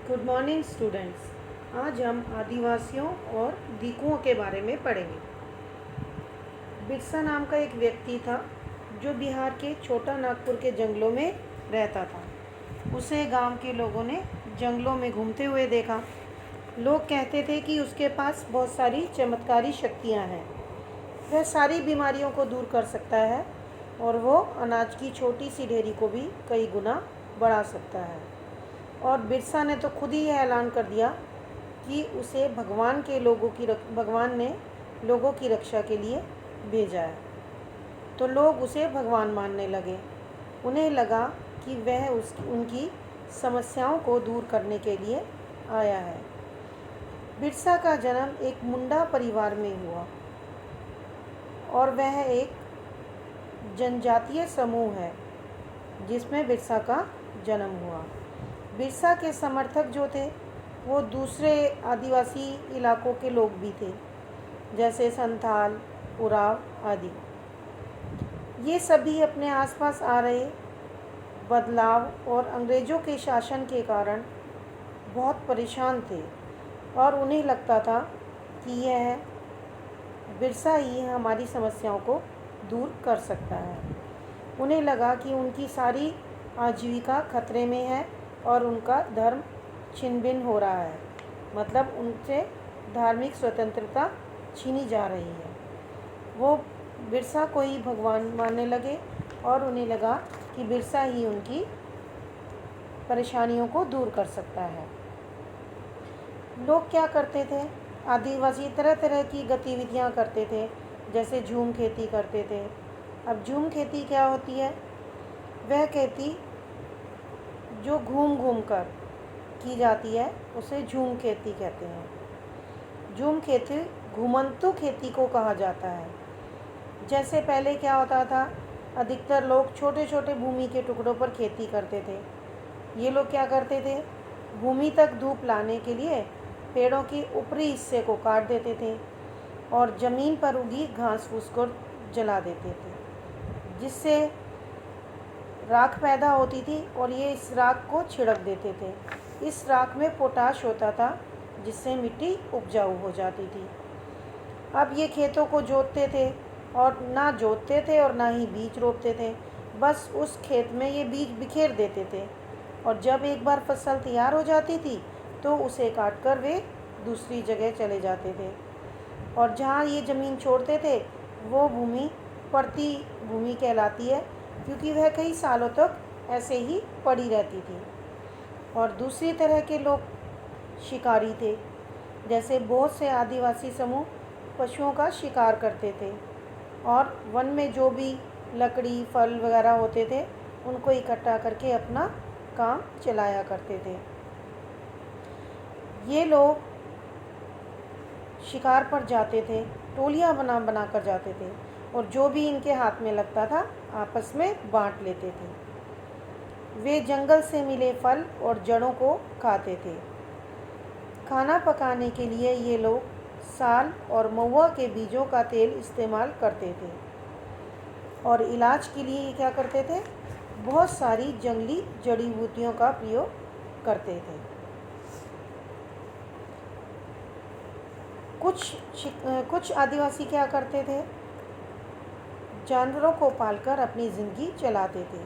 Good morning students. आज हम आदिवासियों और दीकुओं के बारे में पढ़ेंगे। बिरसा नाम का एक व्यक्ति था जो बिहार के छोटा नागपुर के जंगलों में रहता था। उसे गांव के लोगों ने जंगलों में घूमते हुए देखा। लोग कहते थे कि उसके पास बहुत सारी चमत्कारी शक्तियां हैं। वह सारी बीमारियों को दूर कर सकता है और वो अनाज की छोटी सी ढेरी को भी कई गुना बढ़ा सकता है। और बिरसा ने तो खुद ही यह ऐलान कर दिया कि उसे भगवान ने लोगों की रक्षा के लिए भेजा है। तो लोग उसे भगवान मानने लगे। उन्हें लगा कि वह उनकी समस्याओं को दूर करने के लिए आया है। बिरसा का जन्म एक मुंडा परिवार में हुआ और वह एक जनजातीय समूह है जिसमें बिरसा का जन्म हुआ। बिरसा के समर्थक जो थे वो दूसरे आदिवासी इलाकों के लोग भी थे, जैसे संथाल, उराव आदि। ये सभी अपने आसपास आ रहे बदलाव और अंग्रेज़ों के शासन के कारण बहुत परेशान थे और उन्हें लगता था कि यह बिरसा ही हमारी समस्याओं को दूर कर सकता है। उन्हें लगा कि उनकी सारी आजीविका खतरे में है और उनका धर्म छिन भिन हो रहा है, मतलब उनसे धार्मिक स्वतंत्रता छीनी जा रही है। वो बिरसा को ही भगवान मानने लगे और उन्हें लगा कि बिरसा ही उनकी परेशानियों को दूर कर सकता है। लोग क्या करते थे? आदिवासी तरह तरह की गतिविधियां करते थे, जैसे झूम खेती करते थे। अब झूम खेती क्या होती है? वह खेती जो घूम घूम कर की जाती है उसे झूम खेती कहते हैं। झूम खेती घुमंतु खेती को कहा जाता है। जैसे पहले क्या होता था, अधिकतर लोग छोटे छोटे भूमि के टुकड़ों पर खेती करते थे। ये लोग क्या करते थे? भूमि तक धूप लाने के लिए पेड़ों के ऊपरी हिस्से को काट देते थे और ज़मीन पर उगी घास फूस को जला देते थे, जिससे राख पैदा होती थी और ये इस राख को छिड़क देते थे। इस राख में पोटाश होता था जिससे मिट्टी उपजाऊ हो जाती थी। अब ये खेतों को जोतते थे और ना जोतते थे और ना ही बीज रोपते थे, बस उस खेत में ये बीज बिखेर देते थे और जब एक बार फसल तैयार हो जाती थी तो उसे काट कर वे दूसरी जगह चले जाते थे और जहाँ ये ज़मीन छोड़ते थे वो भूमि पड़ती भूमि कहलाती है, क्योंकि वह कई सालों तक ऐसे ही पड़ी रहती थी। और दूसरी तरह के लोग शिकारी थे। जैसे बहुत से आदिवासी समूह पशुओं का शिकार करते थे और वन में जो भी लकड़ी फल वगैरह होते थे उनको इकट्ठा करके अपना काम चलाया करते थे। ये लोग शिकार पर जाते थे, टोलियां बना बना कर जाते थे और जो भी इनके हाथ में लगता था आपस में बांट लेते थे। वे जंगल से मिले फल और जड़ों को खाते थे। खाना पकाने के लिए ये लोग साल और महुआ के बीजों का तेल इस्तेमाल करते थे और इलाज के लिए क्या करते थे? बहुत सारी जंगली जड़ी बूटियों का प्रयोग करते थे। कुछ आदिवासी क्या करते थे? जानवरों को पालकर अपनी ज़िंदगी चलाते थे।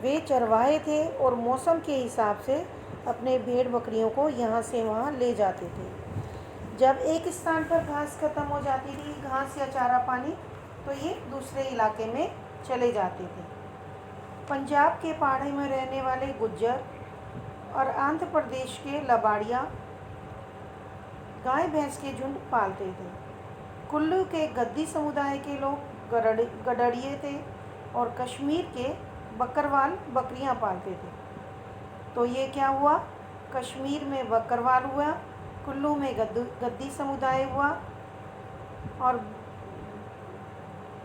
वे चरवाहे थे और मौसम के हिसाब से अपने भेड़ बकरियों को यहाँ से वहाँ ले जाते थे। जब एक स्थान पर घास खत्म हो जाती थी, घास या चारा पानी, तो ये दूसरे इलाके में चले जाते थे। पंजाब के पहाड़ी में रहने वाले गुज्जर और आंध्र प्रदेश के लबाड़िया गाय भैंस के झुंड पालते थे। कुल्लू के गद्दी समुदाय के लोग गडरिये थे और कश्मीर के बकरवाल बकरियां पालते थे। तो ये क्या हुआ? कश्मीर में बकरवाल हुआ, कुल्लू में गद्दी समुदाय हुआ और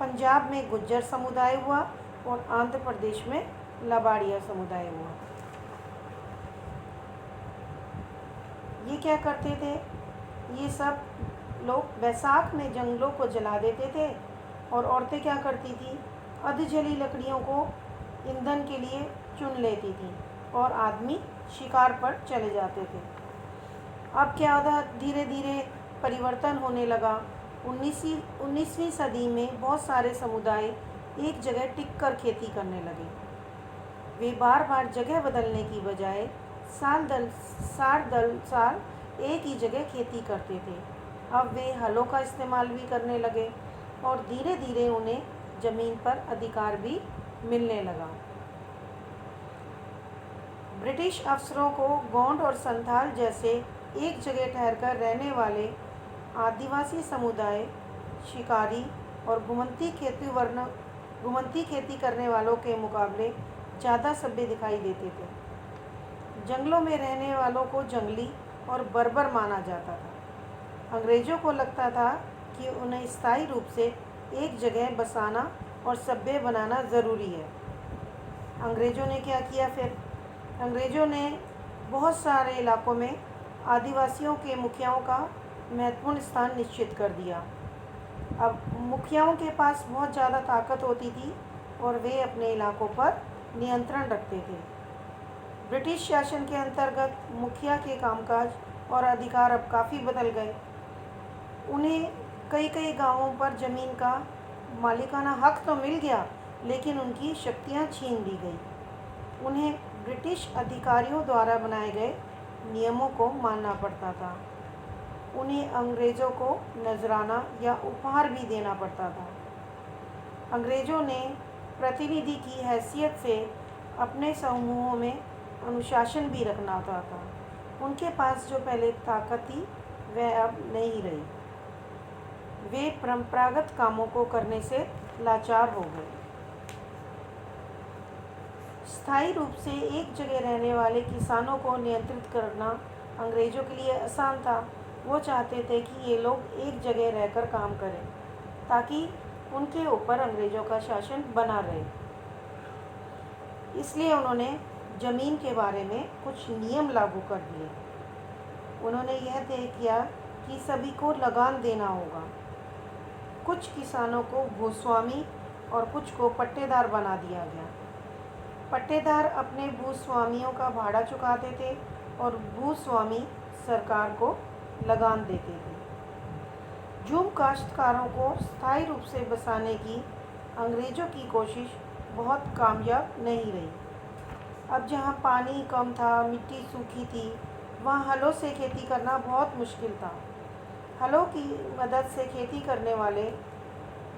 पंजाब में गुज्जर समुदाय हुआ और आंध्र प्रदेश में लबाड़िया समुदाय हुआ। ये क्या करते थे? ये सब लोग बैसाख में जंगलों को जला देते थे और औरतें क्या करती थी? अधजली लकड़ियों को ईंधन के लिए चुन लेती थी और आदमी शिकार पर चले जाते थे। अब क्या होता, धीरे धीरे परिवर्तन होने लगा। 19वीं सदी में बहुत सारे समुदाय एक जगह टिककर खेती करने लगे। वे बार बार जगह बदलने की बजाय साल दर साल एक ही जगह खेती करते थे। अब वे हलों का इस्तेमाल भी करने लगे और धीरे धीरे उन्हें ज़मीन पर अधिकार भी मिलने लगा। ब्रिटिश अफसरों को गोंड और संथाल जैसे एक जगह ठहरकर रहने वाले आदिवासी समुदाय शिकारी और घुमंती खेती करने वालों के मुकाबले ज़्यादा सभ्य दिखाई देते थे। जंगलों में रहने वालों को जंगली और बर्बर माना जाता था। अंग्रेज़ों को लगता था कि उन्हें स्थायी रूप से एक जगह बसाना और सभ्य बनाना ज़रूरी है। अंग्रेज़ों ने क्या किया फिर? अंग्रेज़ों ने बहुत सारे इलाकों में आदिवासियों के मुखियाओं का महत्वपूर्ण स्थान निश्चित कर दिया। अब मुखियाओं के पास बहुत ज़्यादा ताकत होती थी और वे अपने इलाकों पर नियंत्रण रखते थे। ब्रिटिश शासन के अंतर्गत मुखिया के कामकाज और अधिकार अब काफ़ी बदल गए। उन्हें कई गांवों पर ज़मीन का मालिकाना हक तो मिल गया, लेकिन उनकी शक्तियां छीन ली गई। उन्हें ब्रिटिश अधिकारियों द्वारा बनाए गए नियमों को मानना पड़ता था। उन्हें अंग्रेज़ों को नजराना या उपहार भी देना पड़ता था। अंग्रेज़ों ने प्रतिनिधि की हैसियत से अपने समूहों में अनुशासन भी रखना होता था। उनके पास जो पहले ताकत थी वह अब नहीं रही। वे परंपरागत कामों को करने से लाचार हो गए। स्थायी रूप से एक जगह रहने वाले किसानों को नियंत्रित करना अंग्रेज़ों के लिए आसान था। वो चाहते थे कि ये लोग एक जगह रहकर काम करें ताकि उनके ऊपर अंग्रेज़ों का शासन बना रहे। इसलिए उन्होंने ज़मीन के बारे में कुछ नियम लागू कर दिए। उन्होंने यह तय किया कि सभी को लगान देना होगा। कुछ किसानों को भूस्वामी और कुछ को पट्टेदार बना दिया गया। पट्टेदार अपने भूस्वामियों का भाड़ा चुकाते थे और भूस्वामी सरकार को लगान देते थे। झूम काश्तकारों को स्थायी रूप से बसाने की अंग्रेज़ों की कोशिश बहुत कामयाब नहीं रही। अब जहाँ पानी कम था, मिट्टी सूखी थी, वहाँ हलों से खेती करना बहुत मुश्किल था। हलों की मदद से खेती करने वाले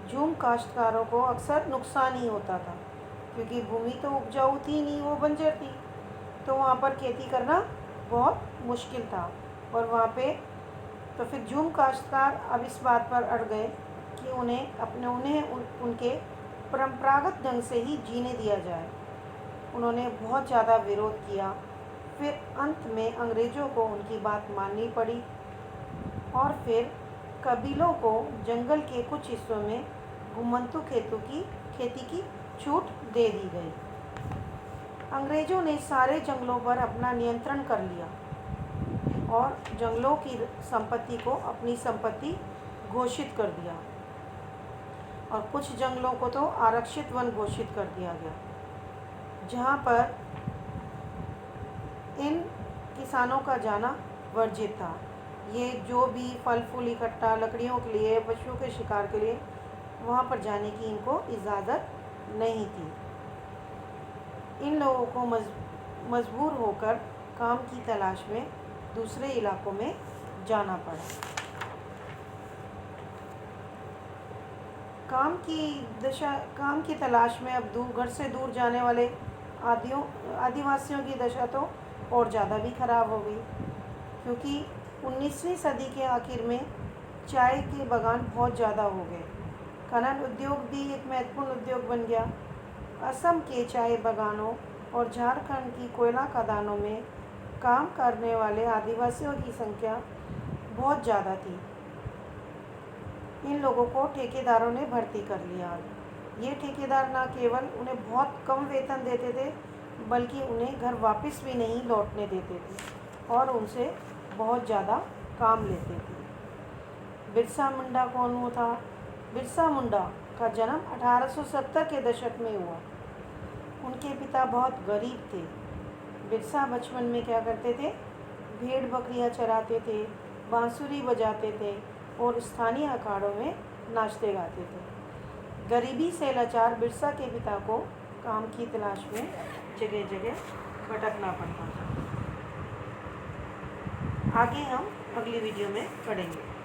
झूम काश्तकारों को अक्सर नुकसान ही होता था, क्योंकि भूमि तो उपजाऊ थी नहीं, वो बंजर थी। तो वहाँ पर खेती करना बहुत मुश्किल था। और वहाँ पे तो फिर झूम काश्तकार अब इस बात पर अड़ गए कि उनके परंपरागत ढंग से ही जीने दिया जाए। उन्होंने बहुत ज़्यादा विरोध किया। फिर अंत में अंग्रेज़ों को उनकी बात माननी पड़ी और फिर कबीलों को जंगल के कुछ हिस्सों में घुमंतू खेती की छूट दे दी गई। अंग्रेज़ों ने सारे जंगलों पर अपना नियंत्रण कर लिया और जंगलों की संपत्ति को अपनी संपत्ति घोषित कर दिया और कुछ जंगलों को तो आरक्षित वन घोषित कर दिया गया, जहाँ पर इन किसानों का जाना वर्जित था। ये जो भी फल फूल इकट्ठा लकड़ियों के लिए, पशुओं के शिकार के लिए वहाँ पर जाने की इनको इजाज़त नहीं थी। इन लोगों को मजबूर होकर काम की तलाश में दूसरे इलाकों में जाना पड़ा। काम की तलाश में अब घर से दूर जाने वाले आदिवासियों की दशा तो और ज़्यादा भी खराब हो गई, क्योंकि 19वीं सदी के आखिर में चाय के बागान बहुत ज़्यादा हो गए। खनन उद्योग भी एक महत्वपूर्ण उद्योग बन गया। असम के चाय बागानों और झारखंड की कोयला खदानों में काम करने वाले आदिवासियों की संख्या बहुत ज़्यादा थी। इन लोगों को ठेकेदारों ने भर्ती कर लिया। ये ठेकेदार न केवल उन्हें बहुत कम वेतन देते थे, बल्कि उन्हें घर वापस भी नहीं लौटने देते थे और उनसे बहुत ज़्यादा काम लेते थे। बिरसा मुंडा कौन हुआ था? बिरसा मुंडा का जन्म 1870 के दशक में हुआ। उनके पिता बहुत गरीब थे। बिरसा बचपन में क्या करते थे? भेड़ बकरियां चराते थे, बांसुरी बजाते थे और स्थानीय अखाड़ों में नाचते गाते थे। गरीबी से लाचार बिरसा के पिता को काम की तलाश में जगह जगह भटकना पड़ता था। आगे हम अगली वीडियो में पढ़ेंगे।